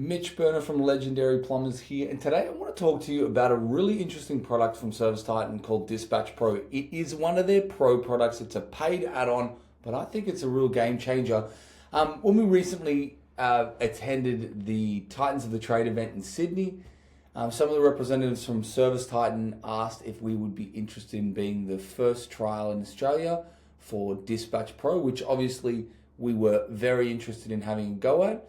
Mitch Boerner from Legendary Plumbers here, and today I want to talk to you about a really interesting product from ServiceTitan called Dispatch Pro. It is one of their pro products. It's a paid add-on, but I think it's a real game changer. When we recently attended the Titans of the Trade event in Sydney, some of the representatives from ServiceTitan asked if we would be interested in being the first trial in Australia for Dispatch Pro, which obviously we were very interested in having a go at.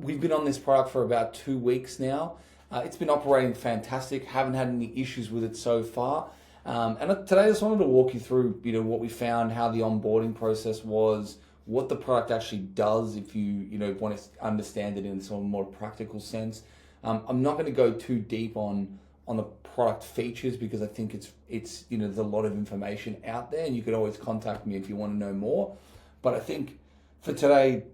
We've been on this product for about 2 weeks now. It's been operating fantastic. Haven't had any issues with it so far. And today I just wanted to walk you through, what we found, how the onboarding process was, what the product actually does if you want to understand it in some more practical sense. I'm not going to go too deep on the product features because I think it's there's a lot of information out there, and you can always contact me if you want to know more. But I think for today,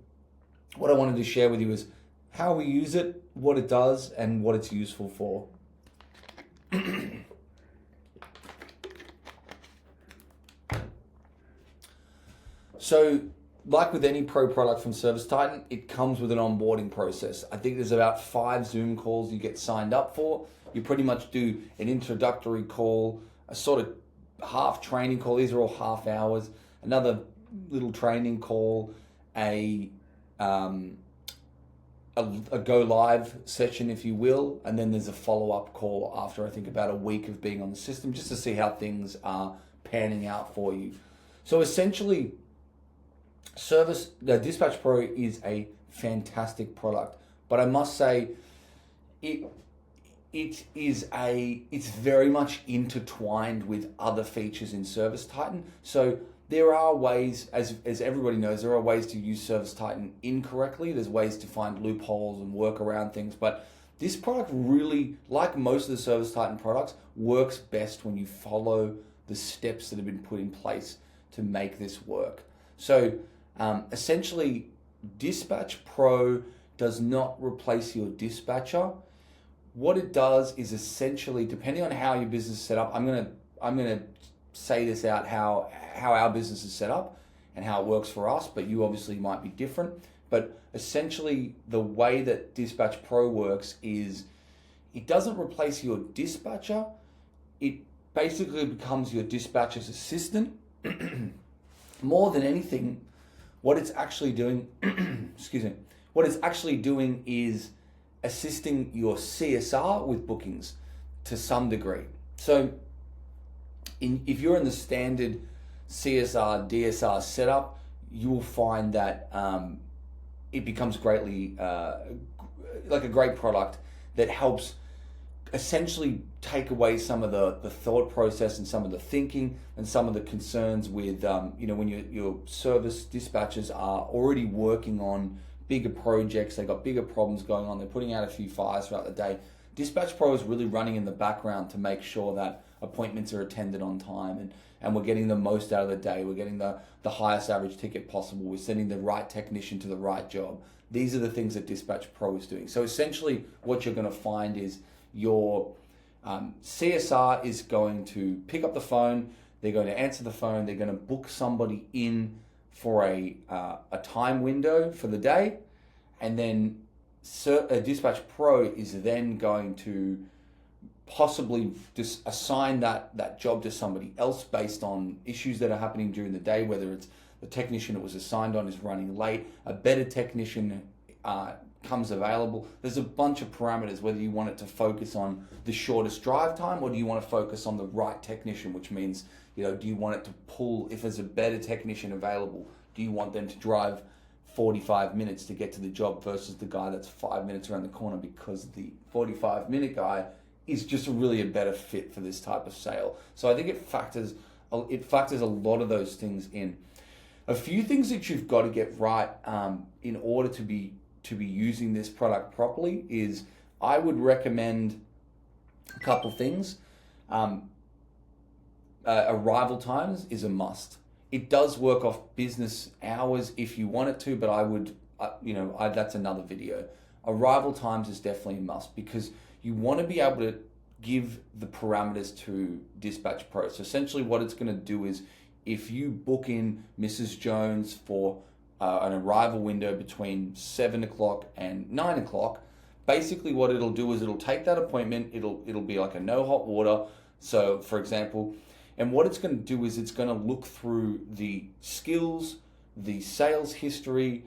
what I wanted to share with you is how we use it, what it does, and what it's useful for. So, like with any pro product from ServiceTitan, it comes with an onboarding process. I think there's about 5 Zoom calls you get signed up for. You pretty much do an introductory call, a sort of half training call. These are all half hours. Another little training call, a go live session, if you will, and then there's a follow-up call after I think about a week of being on the system just to see how things are panning out for you. So essentially, the Dispatch Pro is a fantastic product, but I must say it's very much intertwined with other features in ServiceTitan. So there are ways, as everybody knows, there are ways to use ServiceTitan incorrectly. There's ways to find loopholes and work around things. But this product really, like most of the ServiceTitan products, works best when you follow the steps that have been put in place to make this work. So essentially, Dispatch Pro does not replace your dispatcher. What it does is essentially, depending on how your business is set up, I'm gonna say this out how our business is set up and how it works for us, but you obviously might be different. But essentially, the way that Dispatch Pro works is it doesn't replace your dispatcher. It basically becomes your dispatcher's assistant. More than anything, what it's actually doing, what it's actually doing is assisting your CSR with bookings to some degree. So if you're in the standard CSR, DSR setup, you will find that it becomes greatly like a great product that helps essentially take away some of the thought process and some of the thinking and some of the concerns with when your service dispatchers are already working on bigger projects, they've got bigger problems going on, they're putting out a few fires throughout the day. Dispatch Pro is really running in the background to make sure that appointments are attended on time and we're getting the most out of the day. We're getting the highest average ticket possible. We're sending the right technician to the right job. These are the things that Dispatch Pro is doing. So essentially what you're going to find is your CSR is going to pick up the phone, they're going to answer the phone, they're going to book somebody in for a time window for the day, and then Dispatch Pro is then going to possibly just assign that job to somebody else based on issues that are happening during the day, whether it's the technician it was assigned on is running late, a better technician comes available. There's a bunch of parameters, whether you want it to focus on the shortest drive time or do you want to focus on the right technician, which means, do you want it to pull, if there's a better technician available, do you want them to drive 45 minutes to get to the job versus the guy that's 5 minutes around the corner because the 45-minute guy is just really a better fit for this type of sale. So I think it factors a lot of those things in. A few things that you've got to get right in order to be using this product properly is I would recommend a couple things. Arrival times is a must. It does work off business hours if you want it to, but I would, that's another video. Arrival times is definitely a must because you want to be able to give the parameters to Dispatch Pro. So essentially what it's going to do is if you book in Mrs. Jones for an arrival window between 7 o'clock and 9 o'clock, basically what it'll do is it'll take that appointment, it'll be like a no hot water. So for example, and what it's going to do is it's going to look through the skills, the sales history,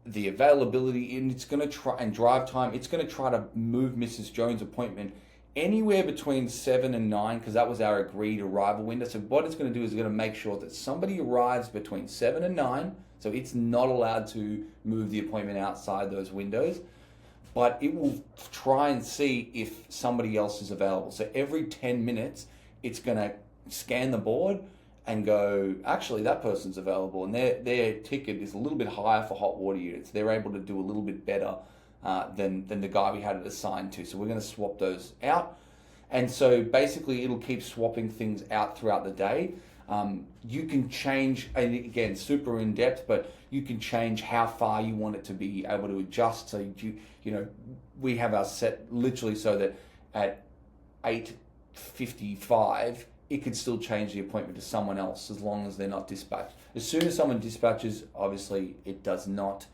the availability, and it's going to try, and drive time. It's going to try to move Mrs. Jones' appointment anywhere between 7 and 9, because that was our agreed arrival window. So what it's going to do is it's going to make sure that somebody arrives between 7 and 9. So it's not allowed to move the appointment outside those windows, but it will try and see if somebody else is available. So every 10 minutes, it's going to scan the board and go, actually, that person's available, and their ticket is a little bit higher for hot water units. They're able to do a little bit better than the guy we had it assigned to. So we're going to swap those out. And so basically, it'll keep swapping things out throughout the day. You can change, and again, super in depth, but you can change how far you want it to be able to adjust. So we have our set literally so that at 8:55, it could still change the appointment to someone else as long as they're not dispatched. As soon as someone dispatches, obviously it does not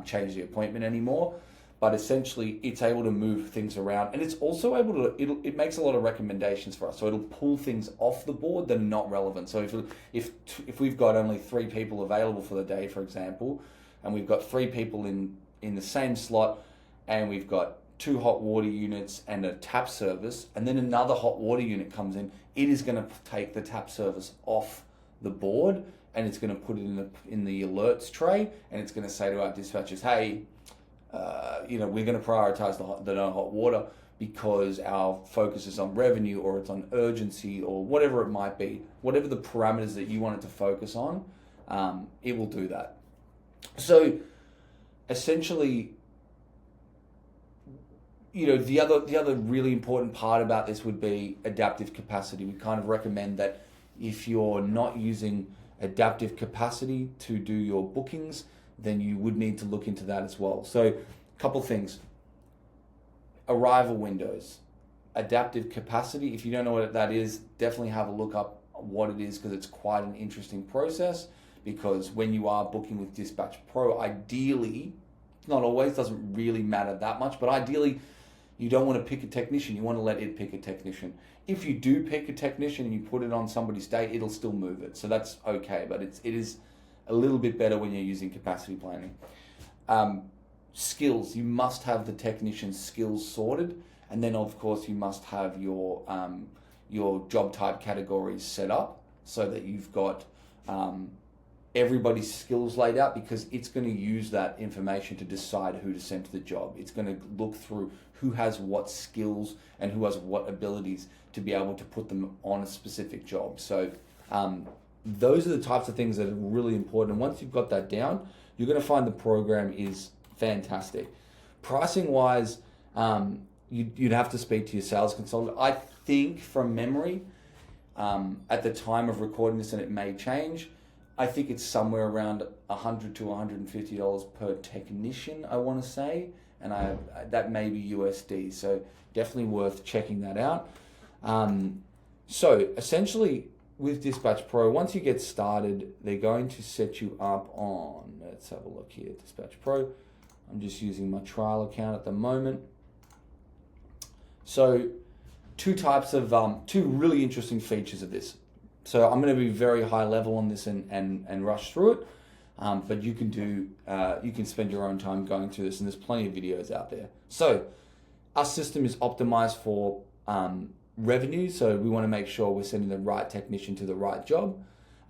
change the appointment anymore. But essentially, it's able to move things around, and it's also able to. It makes a lot of recommendations for us. So it'll pull things off the board that are not relevant. So if we've got only 3 people available for the day, for example, and we've got 3 people in the same slot, and we've got 2 hot water units and a tap service, and then another hot water unit comes in, it is going to take the tap service off the board, and it's going to put it in the alerts tray, and it's going to say to our dispatchers, hey, we're going to prioritize the no hot water because our focus is on revenue, or it's on urgency, or whatever it might be. Whatever the parameters that you want it to focus on, it will do that. So essentially, the other really important part about this would be adaptive capacity. We kind of recommend that if you're not using adaptive capacity to do your bookings, then you would need to look into that as well. So a couple things. Arrival windows, adaptive capacity. If you don't know what that is, definitely have a look up what it is, because it's quite an interesting process. Because when you are booking with Dispatch Pro, ideally, not always, doesn't really matter that much, but ideally, you don't want to pick a technician, you want to let it pick a technician. If you do pick a technician and you put it on somebody's day, it'll still move it. So that's okay, but it is a little bit better when you're using capacity planning. Skills, you must have the technician's skills sorted, and then of course you must have your job type categories set up so that you've got everybody's skills laid out, because it's going to use that information to decide who to send to the job. It's going to look through who has what skills and who has what abilities to be able to put them on a specific job. So those are the types of things that are really important. And once you've got that down, you're going to find the program is fantastic. Pricing wise, you'd have to speak to your sales consultant. I think from memory, at the time of recording this, and it may change, I think it's somewhere around $100 to $150 per technician, I want to say, and that may be USD, so definitely worth checking that out. So essentially, with Dispatch Pro, once you get started, they're going to set you up on, let's have a look here, Dispatch Pro. I'm just using my trial account at the moment. So two really interesting features of this. So I'm going to be very high level on this and rush through it, but you can spend your own time going through this, and there's plenty of videos out there. So our system is optimized for revenue, so we want to make sure we're sending the right technician to the right job.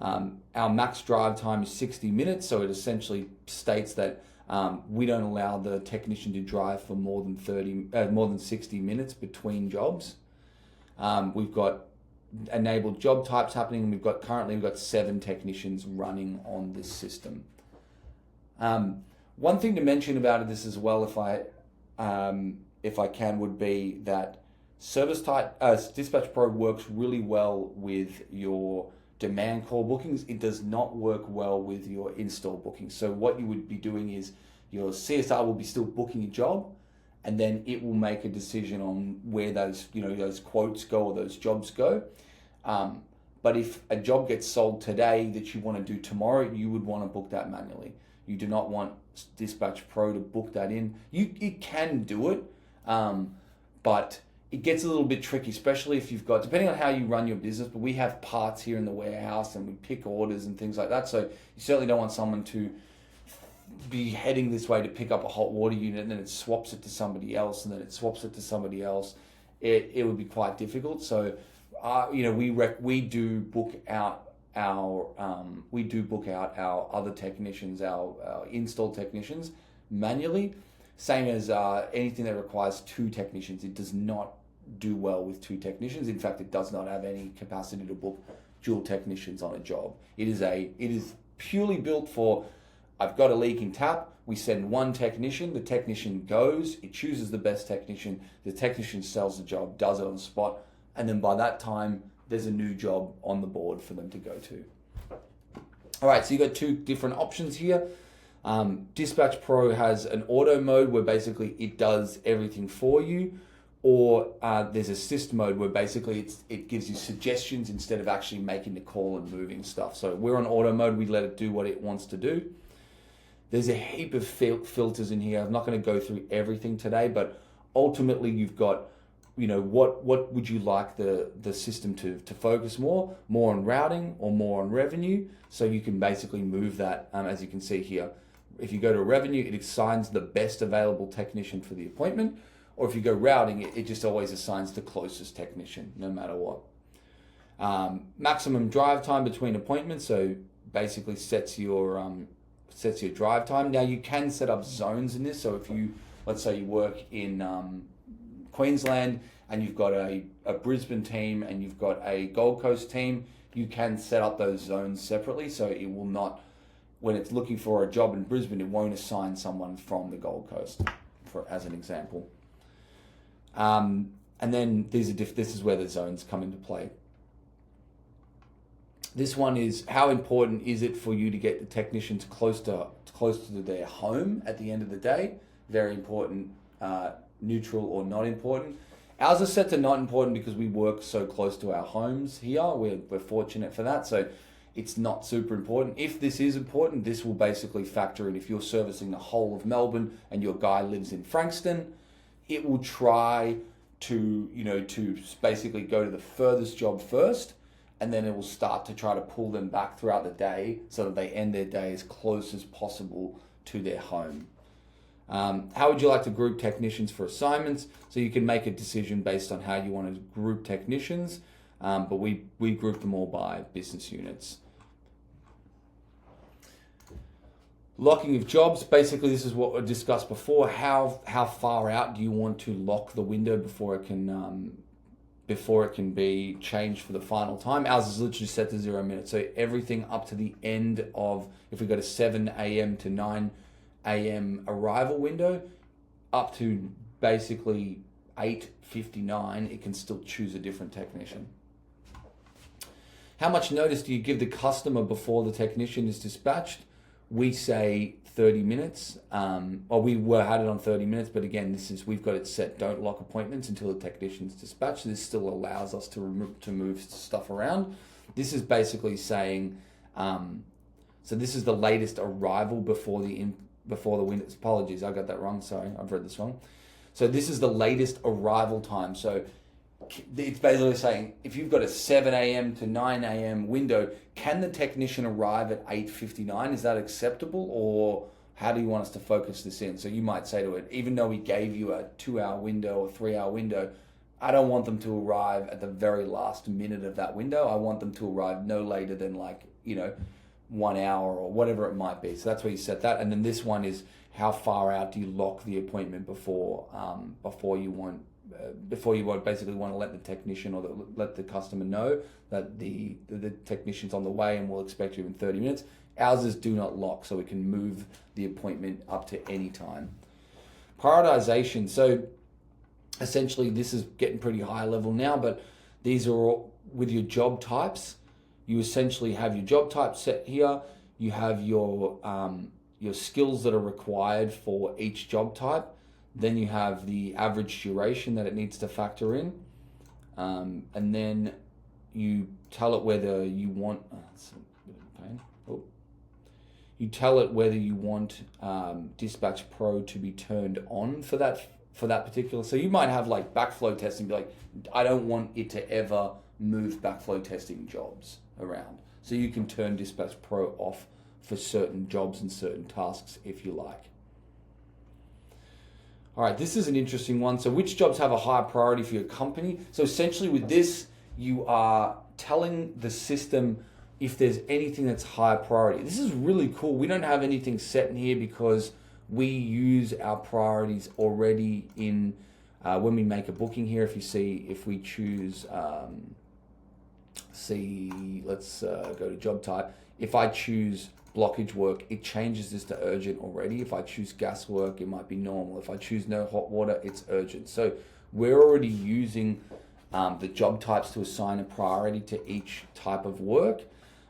Our max drive time is 60 minutes, so it essentially states that we don't allow the technician to drive for more than 60 minutes between jobs. We've got enabled job types happening, and currently we've got 7 technicians running on this system. One thing to mention about this as well, if I can, would be that Dispatch Pro works really well with your demand call bookings. It does not work well with your install bookings. So what you would be doing is your CSR will be still booking a job, and then it will make a decision on where those quotes go or those jobs go. But if a job gets sold today that you want to do tomorrow, you would want to book that manually. You do not want Dispatch Pro to book that in. You can do it, but it gets a little bit tricky, especially if you've got, depending on how you run your business, but we have parts here in the warehouse and we pick orders and things like that. So you certainly don't want someone to be heading this way to pick up a hot water unit and then it swaps it to somebody else and then it swaps it to somebody else. It would be quite difficult. So, we do book out our other technicians, our install technicians manually. Same as anything that requires 2 technicians. It does not do well with 2 technicians. In fact, it does not have any capacity to book dual technicians on a job. It is purely built for, I've got a leaking tap, we send 1 technician, the technician goes, it chooses the best technician, the technician sells the job, does it on the spot, and then by that time, there's a new job on the board for them to go to. All right, so you've got 2 different options here. Dispatch Pro has an auto mode where basically it does everything for you, or there's assist mode where basically it gives you suggestions instead of actually making the call and moving stuff. So we're on auto mode, we let it do what it wants to do. There's a heap of filters in here. I'm not going to go through everything today, but ultimately you've got, what would you like the system to focus more on routing or more on revenue? So you can basically move that, as you can see here. If you go to revenue, it assigns the best available technician for the appointment, or if you go routing, it just always assigns the closest technician, no matter what. Maximum drive time between appointments, so basically sets your drive time. Now you can set up zones in this, so if you, let's say you work in Queensland and you've got a Brisbane team and you've got a Gold Coast team, you can set up those zones separately, so it will not, when it's looking for a job in Brisbane, it won't assign someone from the Gold Coast, as an example. And then this is where the zones come into play. This one is, how important is it for you to get the technicians close to their home at the end of the day? Very important, neutral or not important. Ours are set to not important because we work so close to our homes here. We're fortunate for that, so it's not super important. If this is important, this will basically factor in. If you're servicing the whole of Melbourne and your guy lives in Frankston, it will try to basically go to the furthest job first, and then it will start to try to pull them back throughout the day so that they end their day as close as possible to their home. How would you like to group technicians for assignments? So you can make a decision based on how you want to group technicians, but we group them all by business units. Locking of jobs, basically this is what we discussed before. How far out do you want to lock the window before it can be changed for the final time? Ours is literally set to 0 minutes. So everything up to the end of, if we go to 7 a.m. to 9 a.m. arrival window, up to basically 8:59, it can still choose a different technician. How much notice do you give the customer before the technician is dispatched? We say 30 minutes, or we had it on 30 minutes, but again, we've got it set, don't lock appointments until the technician's dispatched. This still allows us to move stuff around. This is basically saying, so this is the latest arrival before the window. Apologies, I got that wrong, sorry, I've read this wrong. So this is the latest arrival time. So it's basically saying, if you've got a 7 a.m. to 9 a.m. window, can the technician arrive at 8:59? Is that acceptable, or how do you want us to focus this in? So you might say to it, even though we gave you a 2-hour window or 3-hour window, I don't want them to arrive at the very last minute of that window. I want them to arrive no later than 1 hour or whatever it might be. So that's where you set that. And then this one is, how far out do you lock the appointment before you basically want to let the technician or let the customer know that the technician's on the way and will expect you in 30 minutes. Ours is do not lock, so we can move the appointment up to any time. Prioritization. So essentially this is getting pretty high level now, but these are all with your job types. You essentially have your job type set here. You have your skills that are required for each job type. Then you have the average duration that it needs to factor in. And then you tell it whether you want. That's a bit of a pain. Oh. You tell it whether you want Dispatch Pro to be turned on for that particular. So you might have like backflow testing, be like, I don't want it to ever move backflow testing jobs around. So you can turn Dispatch Pro off for certain jobs and certain tasks if you like. All right, this is an interesting one. So which jobs have a higher priority for your company? So essentially with this, you are telling the system if there's anything that's higher priority. This is really cool. We don't have anything set in here because we use our priorities already in when we make a booking here. If you see, if we choose, let's go to job type. If I choose blockage work, it changes this to urgent already. If I choose gas work, it might be normal. If I choose no hot water, it's urgent. So we're already using the job types to assign a priority to each type of work.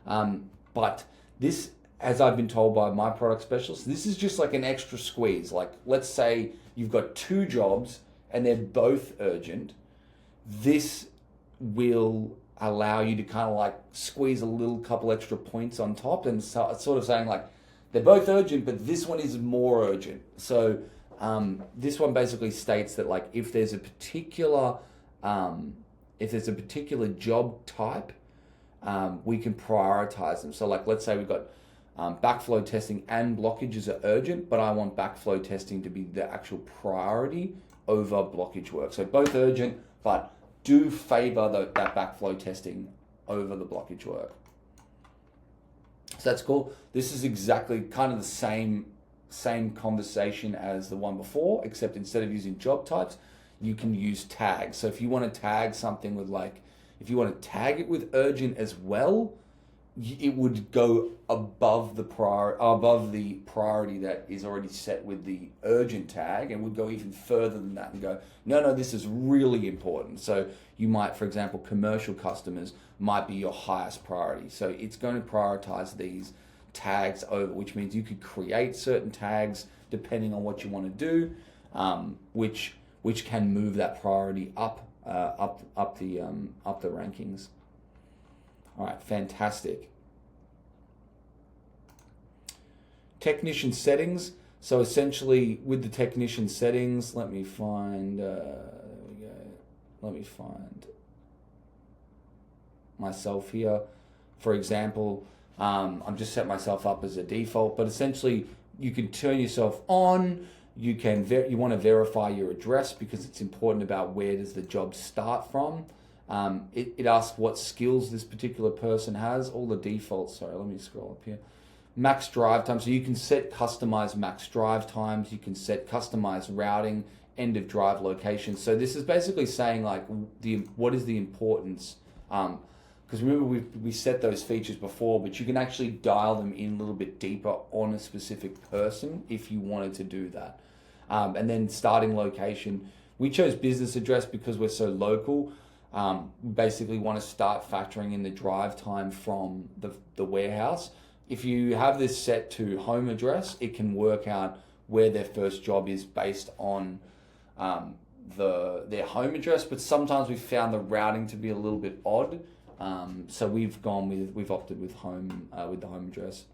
But this, as I've been told by my product specialist, this is just like an extra squeeze. Like, let's say you've got 2 jobs and they're both urgent. This will allow you to kind of like squeeze a little couple extra points on top, and so it's sort of saying like they're both urgent, but this one is more urgent. So this one basically states that like if there's a particular job type, we can prioritize them. So like, let's say we've got backflow testing and blockages are urgent, but I want backflow testing to be the actual priority over blockage work. So both urgent, but do favor that backflow testing over the blockage work. So that's cool. This is exactly kind of the same conversation as the one before, except instead of using job types, you can use tags. So if you want to tag something with like, if you want to tag it with urgent as well, it would go above the priority that is already set with the urgent tag, and would go even further than that and go, no, this is really important. So you might, for example, commercial customers might be your highest priority. So it's going to prioritize these tags over, which means you could create certain tags depending on what you want to do, which can move that priority up the rankings. All right, fantastic. Technician settings. So essentially, with the technician settings, let me find. There we go. Let me find myself here. For example, I'm just set myself up as a default, but essentially, you can turn yourself on. You can you want to verify your address because it's important about where does the job start from. It asks what skills this particular person has. All the defaults. Sorry, let me scroll up here. Max drive time. So you can set customized max drive times. You can set customized routing, end of drive location. So this is basically saying like what is the importance. Because remember we set those features before, but you can actually dial them in a little bit deeper on a specific person if you wanted to do that. And then starting location. We chose business address because we're so local. We basically want to start factoring in the drive time from the warehouse. If you have this set to home address, it can work out where their first job is based on their home address. But sometimes we've found the routing to be a little bit odd, so we've opted with the home address.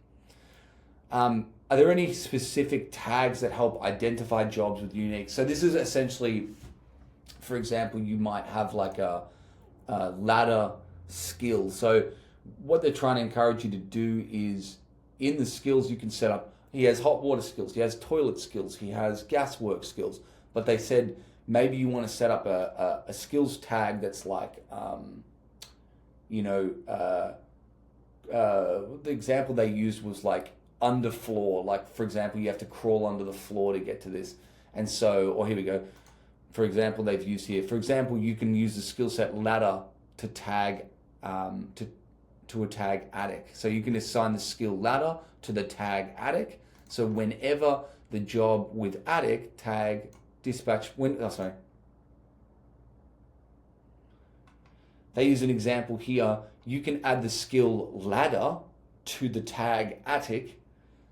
Are there any specific tags that help identify jobs with unique? So this is essentially, for example, you might have like a ladder skill. So what they're trying to encourage you to do is in the skills you can set up, he has hot water skills, he has toilet skills, he has gas work skills, but they said maybe you want to set up a skills tag that's like, the example they used was like under floor, like for example, you have to crawl under the floor to get to this. And so, or here we go. For example, they've used here, for example, you can use the skill set ladder to tag, to a tag attic. So you can assign the skill ladder to the tag attic. So whenever the job with attic tag dispatch, they use an example here. You can add the skill ladder to the tag attic.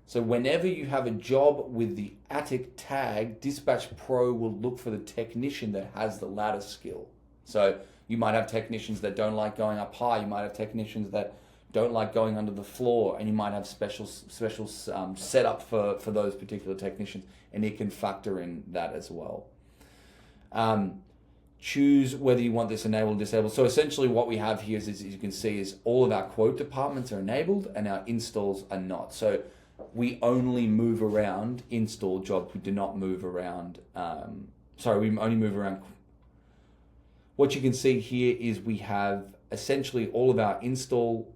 So whenever you have a job with the attic tag, Dispatch Pro will look for the technician that has the ladder skill. So You might have technicians that don't like going up high. You might have technicians that don't like going under the floor, and you might have special setup for those particular technicians, and it can factor in that as well. Choose whether you want this enabled or disabled. So essentially what we have here is, as you can see, is all of our quote departments are enabled and our installs are not. So we only move around install jobs. We do not move around, we only move around. What you can see here is we have essentially all of our install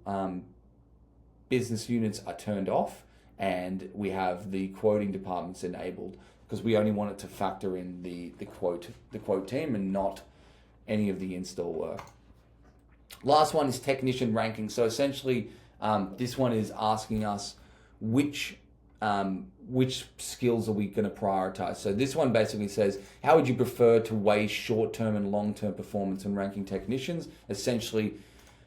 business units are turned off, and we have the quoting departments enabled, because we only want it to factor in the quote team and not any of the install work. Last one is technician ranking. So essentially, this one is asking us which skills are we going to prioritize. So this one basically says, how would you prefer to weigh short-term and long-term performance when ranking technicians? Essentially,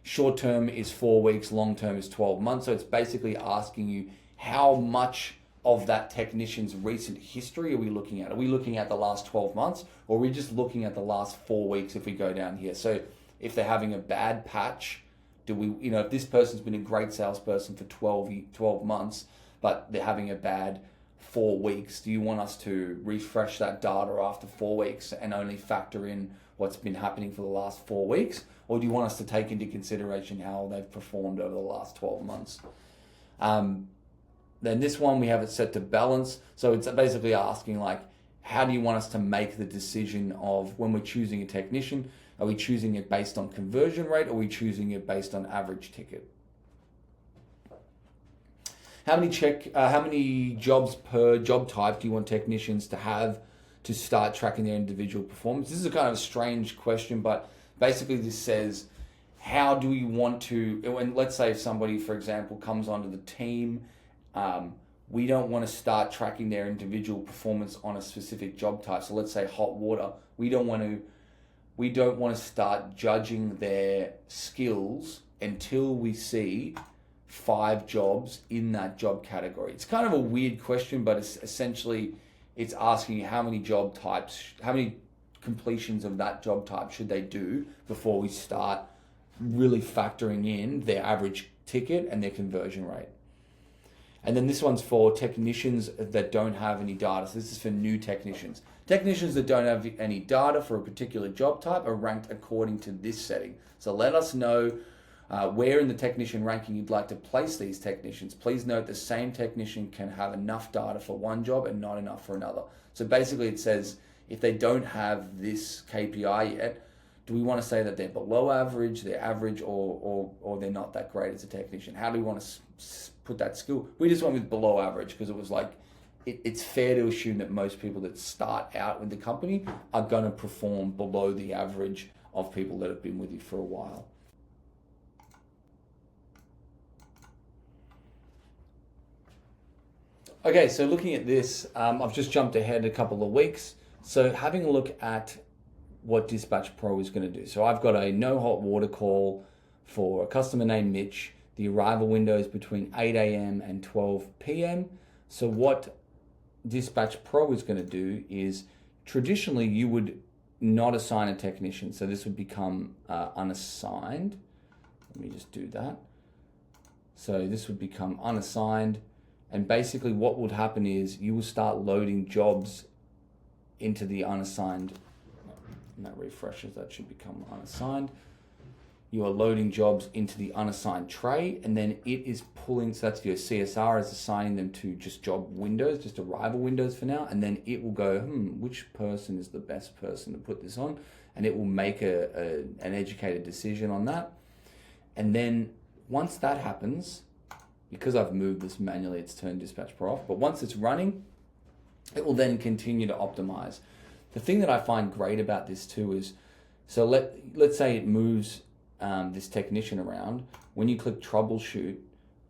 short-term is 4 weeks, long-term is 12 months. So it's basically asking you, how much of that technician's recent history are we looking at? Are we looking at the last 12 months, or are we just looking at the last 4 weeks if we go down here? So if they're having a bad patch, if this person's been a great salesperson for 12 months, but they're having a bad 4 weeks, do you want us to refresh that data after 4 weeks and only factor in what's been happening for the last 4 weeks? Or do you want us to take into consideration how they've performed over the last 12 months? Then this one, we have it set to balance. So it's basically asking, like, how do you want us to make the decision of when we're choosing a technician? Are we choosing it based on conversion rate, or are we choosing it based on average ticket? How many jobs per job type do you want technicians to have to start tracking their individual performance? This is a kind of a strange question, but basically this says, how do we want to, when let's say if somebody, for example, comes onto the team, we don't want to start tracking their individual performance on a specific job type. So let's say hot water. We don't want to start judging their skills until we see 5 jobs in that job category. It's kind of a weird question, but essentially it's asking you how many job types, how many completions of that job type should they do before we start really factoring in their average ticket and their conversion rate. And then this one's for technicians that don't have any data. So this is for new technicians. Technicians that don't have any data for a particular job type are ranked according to this setting. So let us know where in the technician ranking you'd like to place these technicians. Please note the same technician can have enough data for one job and not enough for another. So basically it says, if they don't have this KPI yet, do we want to say that they're below average, they're average, or they're not that great as a technician? How do we want to put that skill? We just went with below average because it was like, it's fair to assume that most people that start out with the company are going to perform below the average of people that have been with you for a while. Okay, so looking at this, I've just jumped ahead a couple of weeks. So having a look at what Dispatch Pro is going to do. So I've got a no hot water call for a customer named Mitch. The arrival window is between 8 a.m. and 12 p.m. So what Dispatch Pro is going to do is, traditionally you would not assign a technician. So this would become unassigned. Let me just do that. So this would become unassigned. And basically what would happen is you will start loading jobs into the unassigned, and that refreshes, that should become unassigned. You are loading jobs into the unassigned tray, and then it is pulling, so that's your CSR is assigning them to just job windows, just arrival windows for now, and then it will go, which person is the best person to put this on? And it will make an educated decision on that. And then once that happens, because I've moved this manually, it's turned Dispatch Pro off, but once it's running, it will then continue to optimize. The thing that I find great about this too is, so let's say it moves this technician around. When you click troubleshoot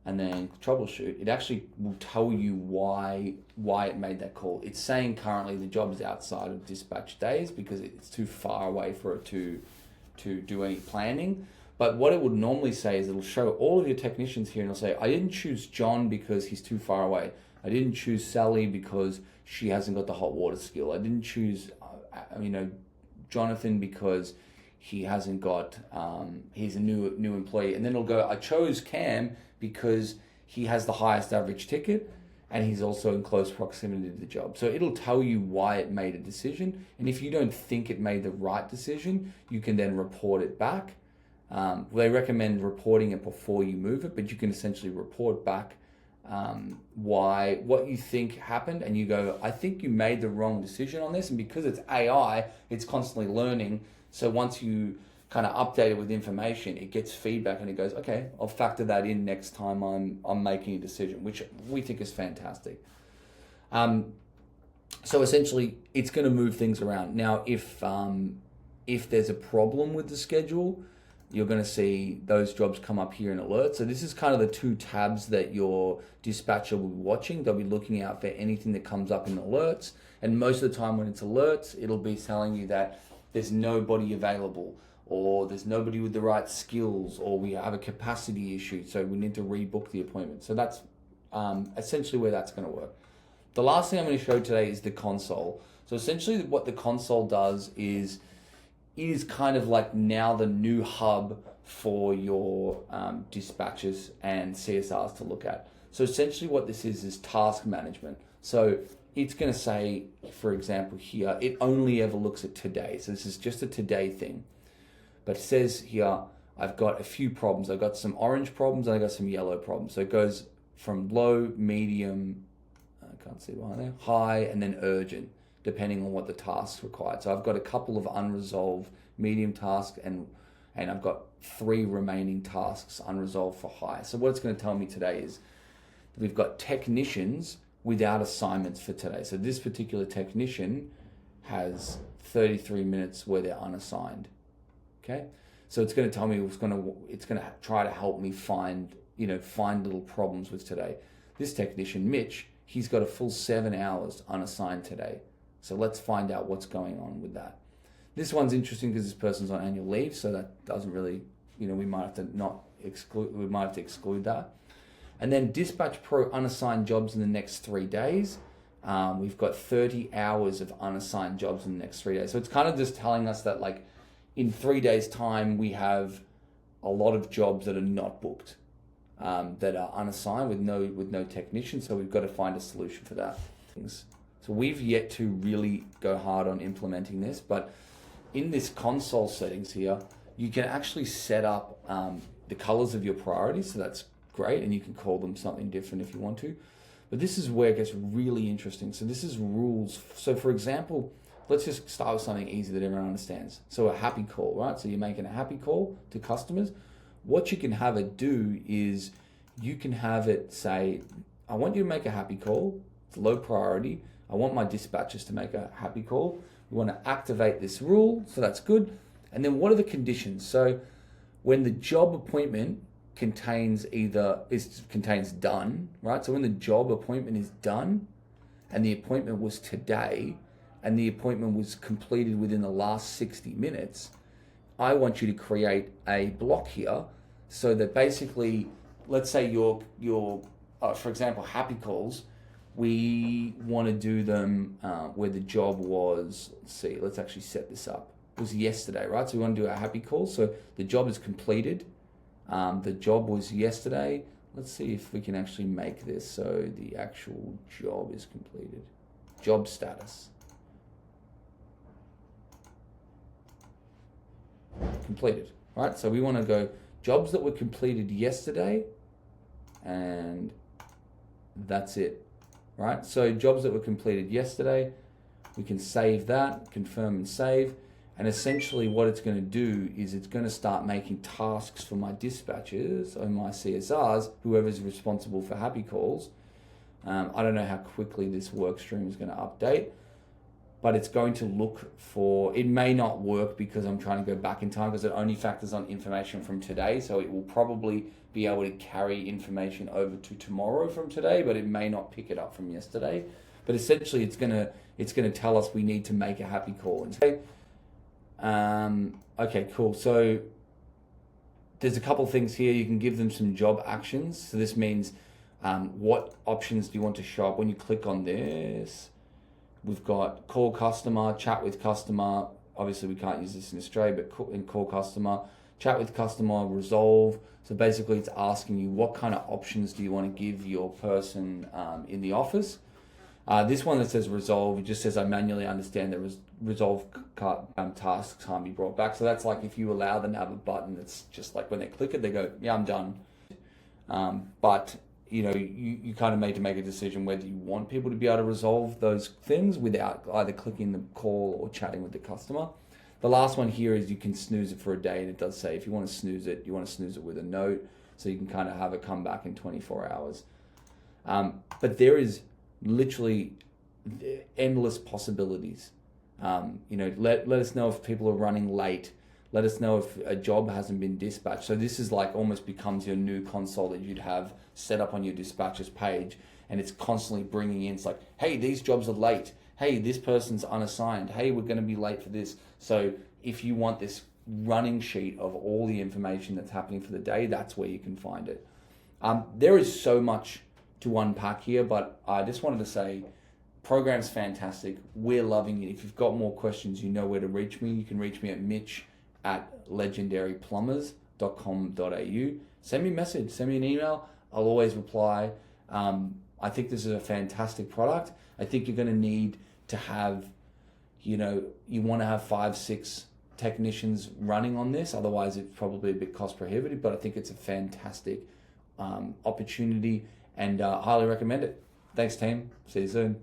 and then troubleshoot, it actually will tell you why it made that call. It's saying currently the job is outside of dispatch days because it's too far away for it to do any planning. But what it would normally say is it'll show all of your technicians here and it'll say, I didn't choose John because he's too far away. I didn't choose Sally because she hasn't got the hot water skill. I didn't choose Jonathan because he hasn't got, he's a new employee. And then it'll go, I chose Cam because he has the highest average ticket and he's also in close proximity to the job. So it'll tell you why it made a decision. And if you don't think it made the right decision, you can then report it back. They recommend reporting it before you move it, but you can essentially report back what you think happened, and you go, I think you made the wrong decision on this. And because it's AI, it's constantly learning. So once you kind of update it with information, it gets feedback and it goes, okay, I'll factor that in next time I'm making a decision, which we think is fantastic. So essentially, it's going to move things around. Now, if there's a problem with the schedule, you're going to see those jobs come up here in alerts. So this is kind of the two tabs that your dispatcher will be watching. They'll be looking out for anything that comes up in alerts. And most of the time when it's alerts, it'll be telling you that there's nobody available, or there's nobody with the right skills, or we have a capacity issue, so we need to rebook the appointment. So that's essentially where that's going to work. The last thing I'm going to show today is the console. So essentially what the console does is, it is kind of like now the new hub for your dispatchers and CSRs to look at. So essentially what this is task management. So it's going to say, for example here, it only ever looks at today. So this is just a today thing. But it says here, I've got a few problems. I've got some orange problems and I've got some yellow problems. So it goes from low, medium, I can't see behind there, high, and then urgent, depending on what the task's required. So I've got a couple of unresolved medium tasks and I've got 3 remaining tasks unresolved for high. So what it's going to tell me today is we've got technicians without assignments for today. So this particular technician has 33 minutes where they're unassigned. Okay, so it's going to tell me it's going to try to help me find little problems with today. This technician, Mitch, he's got a full 7 hours unassigned today. So let's find out what's going on with that. This one's interesting because this person's on annual leave, so that doesn't really, we might have to exclude that. And then Dispatch Pro unassigned jobs in the next 3 days. We've got 30 hours of unassigned jobs in the next 3 days. So it's kind of just telling us that like in 3 days time, we have a lot of jobs that are not booked, that are unassigned with no technician. So we've got to find a solution for that. So we've yet to really go hard on implementing this, but in this console settings here, you can actually set up the colors of your priorities. So that's great. And you can call them something different if you want to, but this is where it gets really interesting. So this is rules. So for example, let's just start with something easy that everyone understands. So a happy call, right? So you're making a happy call to customers. What you can have it do is you can have it say, I want you to make a happy call. It's low priority. I want my dispatchers to make a happy call. We want to activate this rule, so that's good. And then what are the conditions? So when the job appointment contains done, right? So when the job appointment is done and the appointment was today and the appointment was completed within the last 60 minutes, I want you to create a block here so that basically, let's say your for example, happy calls, we want to do them where the job was, let's actually set this up. It was yesterday, right? So we want to do a happy call. So the job is completed. The job was yesterday. Let's see if we can actually make this so the actual job is completed. Job status. Completed, right? So we want to go jobs that were completed yesterday, and that's it. Right, so jobs that were completed yesterday, we can save that, confirm and save, and essentially what it's going to do is it's going to start making tasks for my dispatchers or my CSRs, whoever's responsible for happy calls. I don't know how quickly this work stream is going to update, but it's going to look for, it may not work because I'm trying to go back in time because it only factors on information from today, so it will probably be able to carry information over to tomorrow from today, but it may not pick it up from yesterday. But essentially it's gonna tell us we need to make a happy call. Okay, cool. So there's a couple things here. You can give them some job actions. So this means what options do you want to show up when you click on this? We've got call customer, chat with customer, obviously we can't use this in Australia, but in call customer, chat with customer, resolve. So basically it's asking you what kind of options do you want to give your person in the office. This one that says resolve, it just says I manually understand that resolve tasks can't be brought back. So that's like if you allow them to have a button that's just like when they click it, they go, yeah, I'm done. But you know, you kind of need to make a decision whether you want people to be able to resolve those things without either clicking the call or chatting with the customer. The last one here is you can snooze it for a day, and it does say if you want to snooze it, you want to snooze it with a note, so you can kind of have it come back in 24 hours. But there is literally endless possibilities. You know, let us know if people are running late. Let us know if a job hasn't been dispatched. So this is like almost becomes your new console that you'd have set up on your dispatches page, and it's constantly bringing in, it's like, hey, these jobs are late. Hey, this person's unassigned. Hey, we're going to be late for this. So if you want this running sheet of all the information that's happening for the day, that's where you can find it. There is so much to unpack here, but I just wanted to say, program's fantastic. We're loving it. If you've got more questions, you know where to reach me. You can reach me at mitch@legendaryplumbers.com.au. Send me a message, send me an email. I'll always reply. I think this is a fantastic product. I think you're going to need to have, you know, you want to have 5-6 technicians running on this. Otherwise, it's probably a bit cost prohibitive, but I think it's a fantastic opportunity, and highly recommend it. Thanks, team. See you soon.